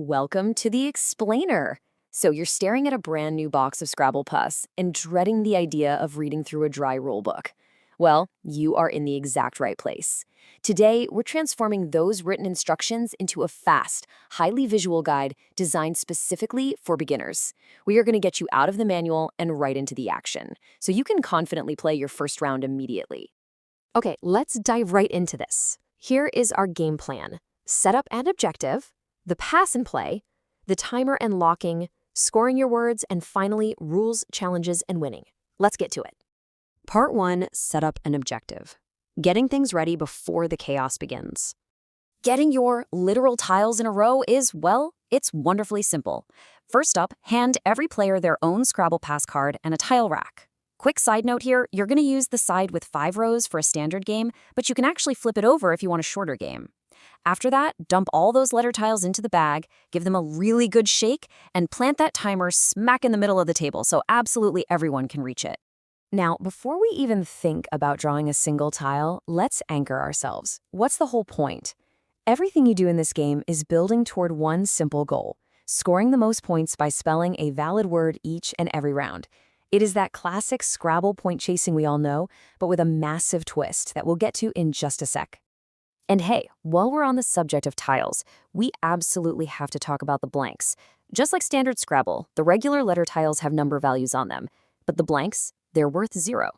Welcome to the Explainer. So you're staring at a brand new box of Scrabble Pass and dreading the idea of reading through a dry rulebook. Well, you are in the exact right place. Today, we're transforming those written instructions into a fast, highly visual guide designed specifically for beginners. We are going to get you out of the manual and right into the action, so you can confidently play your first round immediately. Okay, let's dive right into this. Here is our game plan. Setup and objective, the pass and play, the timer and locking, scoring your words, and finally, rules, challenges, and winning. Let's get to it. Part 1, Setup and Objective. Getting things ready before the chaos begins. Getting your literal tiles in a row is, well, it's wonderfully simple. First up, hand every player their own Scrabble Pass card and a tile rack. Quick side note here, you're going to use the side with 5 rows for a standard game, but you can actually flip it over if you want a shorter game. After that, dump all those letter tiles into the bag, give them a really good shake, and plant that timer smack in the middle of the table so absolutely everyone can reach it. Now, before we even think about drawing a single tile, let's anchor ourselves. What's the whole point? Everything you do in this game is building toward one simple goal: scoring the most points by spelling a valid word each and every round. It is that classic Scrabble point chasing we all know, but with a massive twist that we'll get to in just a sec. And hey, while we're on the subject of tiles, we absolutely have to talk about the blanks. Just like standard Scrabble, the regular letter tiles have number values on them, but the blanks, they're worth 0.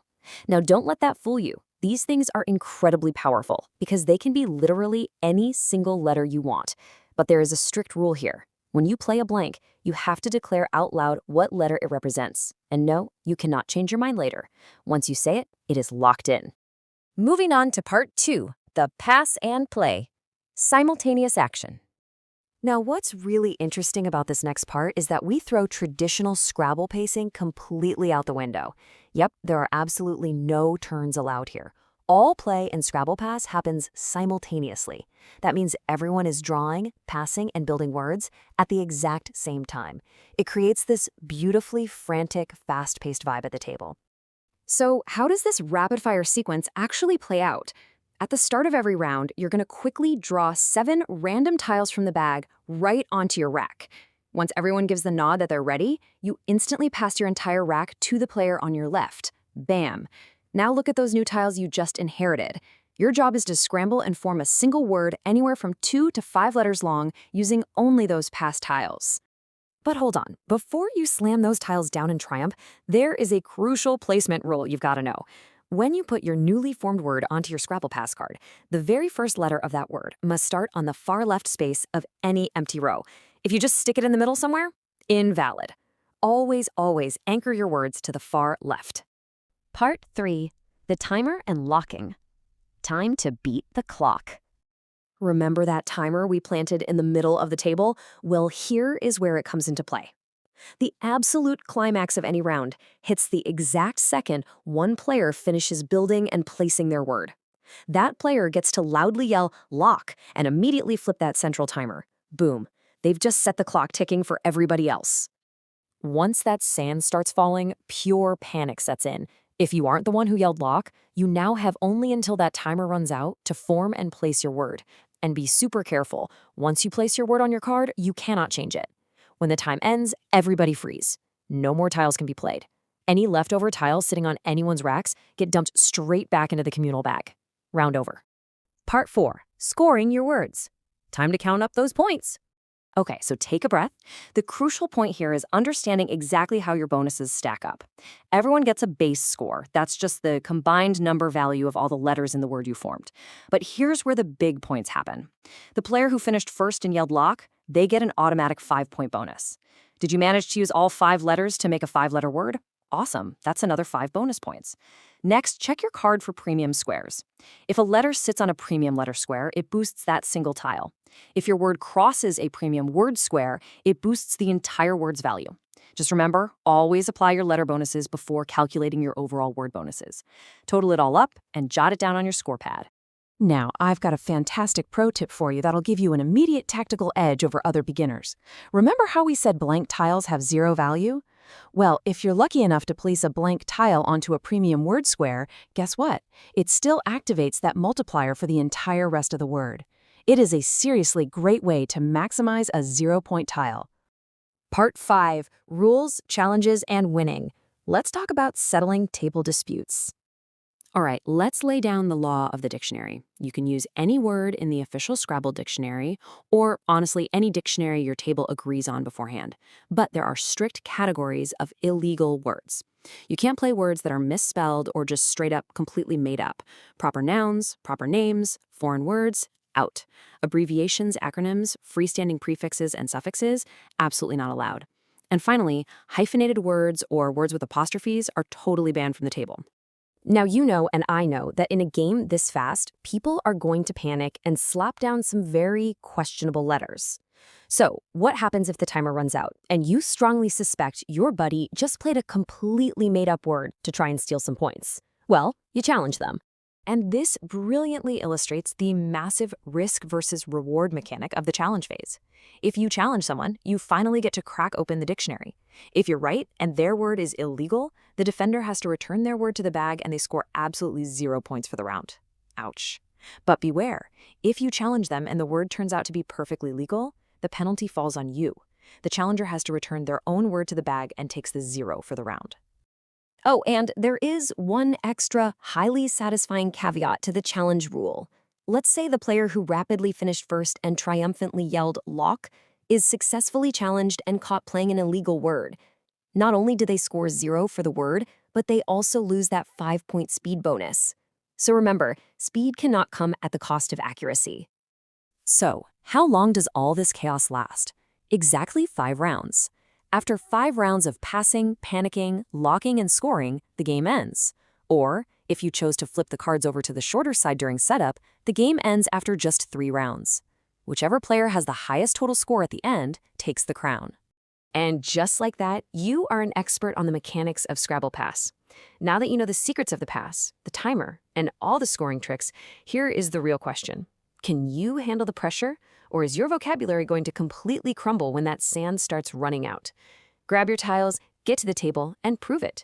Now don't let that fool you. These things are incredibly powerful because they can be literally any single letter you want. But there is a strict rule here. When you play a blank, you have to declare out loud what letter it represents. And no, you cannot change your mind later. Once you say it, it is locked in. Moving on to part 2, the pass and play. Simultaneous action. Now, what's really interesting about this next part is that we throw traditional Scrabble pacing completely out the window. Yep, there are absolutely no turns allowed here. All play in Scrabble Pass happens simultaneously. That means everyone is drawing, passing, and building words at the exact same time. It creates this beautifully frantic, fast-paced vibe at the table. So how does this rapid-fire sequence actually play out? At the start of every round, you're going to quickly draw 7 random tiles from the bag right onto your rack. Once everyone gives the nod that they're ready, you instantly pass your entire rack to the player on your left. Bam! Now look at those new tiles you just inherited. Your job is to scramble and form a single word anywhere from 2 to 5 letters long using only those past tiles. But hold on, before you slam those tiles down in triumph, there is a crucial placement rule you've got to know. When you put your newly formed word onto your Scrabble Pass card, the very first letter of that word must start on the far left space of any empty row. If you just stick it in the middle somewhere, invalid. Always, always anchor your words to the far left. Part 3, the timer and locking. Time to beat the clock. Remember that timer we planted in the middle of the table? Well, here is where it comes into play. The absolute climax of any round hits the exact second one player finishes building and placing their word. That player gets to loudly yell, "Lock," and immediately flip that central timer. Boom. They've just set the clock ticking for everybody else. Once that sand starts falling, pure panic sets in. If you aren't the one who yelled lock, you now have only until that timer runs out to form and place your word. And be super careful. Once you place your word on your card, you cannot change it. When the time ends, everybody freeze. No more tiles can be played. Any leftover tiles sitting on anyone's racks get dumped straight back into the communal bag. Round over. Part 4, scoring your words. Time to count up those points. Okay, so take a breath. The crucial point here is understanding exactly how your bonuses stack up. Everyone gets a base score. That's just the combined number value of all the letters in the word you formed. But here's where the big points happen. The player who finished first and yelled lock, they get an automatic 5-point bonus. Did you manage to use all 5 letters to make a 5-letter word? Awesome, that's another 5 bonus points. Next, check your card for premium squares. If a letter sits on a premium letter square, it boosts that single tile. If your word crosses a premium word square, it boosts the entire word's value. Just remember, always apply your letter bonuses before calculating your overall word bonuses. Total it all up and jot it down on your score pad. Now, I've got a fantastic pro tip for you that'll give you an immediate tactical edge over other beginners. Remember how we said blank tiles have 0 value? Well, if you're lucky enough to place a blank tile onto a premium word square, guess what? It still activates that multiplier for the entire rest of the word. It is a seriously great way to maximize a 0-point tile. Part 5. Rules, Challenges, and Winning. Let's talk about settling table disputes. All right, let's lay down the law of the dictionary. You can use any word in the official Scrabble dictionary, or honestly, any dictionary your table agrees on beforehand. But there are strict categories of illegal words. You can't play words that are misspelled or just straight up completely made up. Proper nouns, proper names, foreign words, out. Abbreviations, acronyms, freestanding prefixes and suffixes, absolutely not allowed. And finally, hyphenated words or words with apostrophes are totally banned from the table. Now you know and I know that in a game this fast, people are going to panic and slap down some very questionable letters. So, what happens if the timer runs out and you strongly suspect your buddy just played a completely made-up word to try and steal some points? Well, you challenge them. And this brilliantly illustrates the massive risk versus reward mechanic of the challenge phase. If you challenge someone, you finally get to crack open the dictionary. If you're right and their word is illegal, the defender has to return their word to the bag and they score absolutely 0 points for the round. Ouch. But beware, if you challenge them and the word turns out to be perfectly legal, the penalty falls on you. The challenger has to return their own word to the bag and takes the 0 for the round. Oh, and there is one extra, highly satisfying caveat to the challenge rule. Let's say the player who rapidly finished first and triumphantly yelled "lock" is successfully challenged and caught playing an illegal word. Not only do they score 0 for the word, but they also lose that 5-point speed bonus. So remember, speed cannot come at the cost of accuracy. So, how long does all this chaos last? Exactly 5 rounds. After 5 rounds of passing, panicking, locking, and scoring, the game ends. Or, if you chose to flip the cards over to the shorter side during setup, the game ends after just 3 rounds. Whichever player has the highest total score at the end takes the crown. And just like that, you are an expert on the mechanics of Scrabble Pass. Now that you know the secrets of the pass, the timer, and all the scoring tricks, here is the real question. Can you handle the pressure, or is your vocabulary going to completely crumble when that sand starts running out? Grab your tiles, get to the table, and prove it.